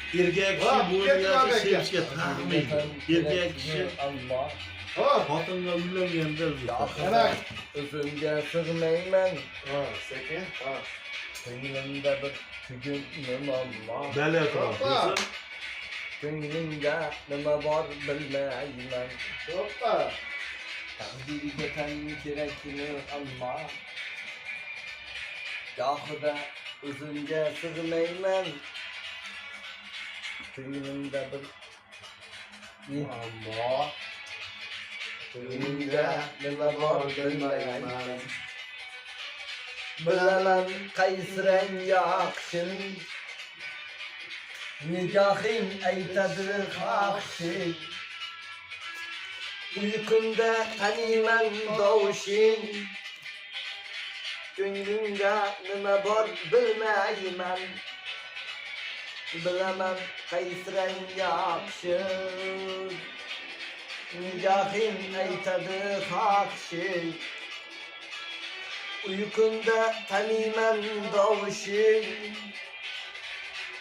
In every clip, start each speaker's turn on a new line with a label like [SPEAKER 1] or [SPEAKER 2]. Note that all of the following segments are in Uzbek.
[SPEAKER 1] Erkek kishi bo'yniga sevishga taqmaydi. Erkek kishi xotinga uylanganda
[SPEAKER 2] O'zimga sig'mayman.
[SPEAKER 3] Sekin.
[SPEAKER 2] Ko'nglimda bir tugun muammo.
[SPEAKER 1] bala turadi.
[SPEAKER 2] Ko'nglimda nima bor bilmayman.
[SPEAKER 3] Hoppa.
[SPEAKER 2] Taqdirga tan kerakmi ammo gohida o'zimga sig'mayman. Ko'nglimda bir muammo. Ko'nglimda nima bor bilmayman. Bilaman qaysi rang yaxshi. Nigohing aytadi xohishi. Uyqumda taniyman tovushing. Ko'nglimda nima bor bilmayman. Bilaman qaysi rang yaxshi. Nigohing aytadi xohishi. Uyqumda taniyman tovushing.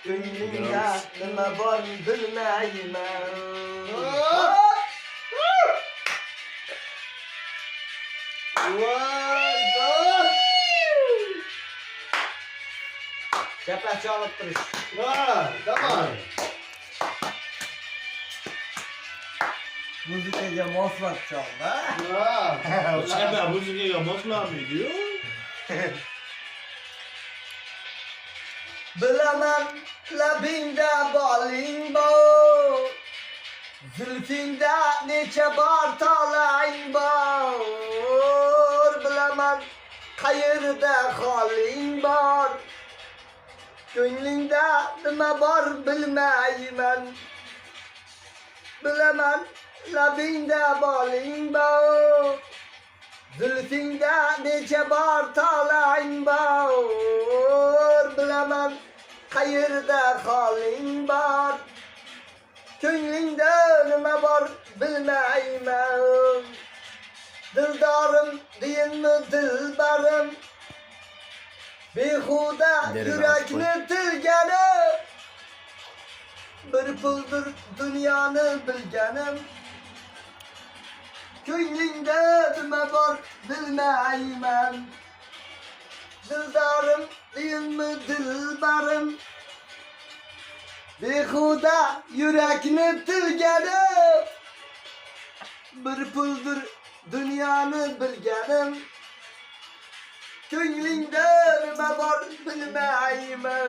[SPEAKER 2] Ko'nglimda nima bor bilmayman. Gaplarcha olib turish.
[SPEAKER 3] Tamam.
[SPEAKER 2] Muzikaga moslab chal, ha?
[SPEAKER 1] O'shanda muzikaga moslanmaydi-yu.
[SPEAKER 2] Bilaman labingda boling bor. Zulfingda necha bor tolang bor. Bilaman qayerda holing bor. Ko'nglingda nima bor bilmayman. Bilaman labingda boling bor. Zulfingda necha bor tolang bor. Bilaman qayerda holing bor. Ko'nglingda nima bor bilmayman. Dildorim deyinmi dilbarim. Behuda yurakni tilganim. Bir puldir dunyoni bilganim. Ko'nglingda nima bor bilmayman. Dildorim deyinmi dilbarim. Behuda yurakni tilganim. Bir puldir dunyoni bilganim. Ko'nglingda nima bor bilmayman.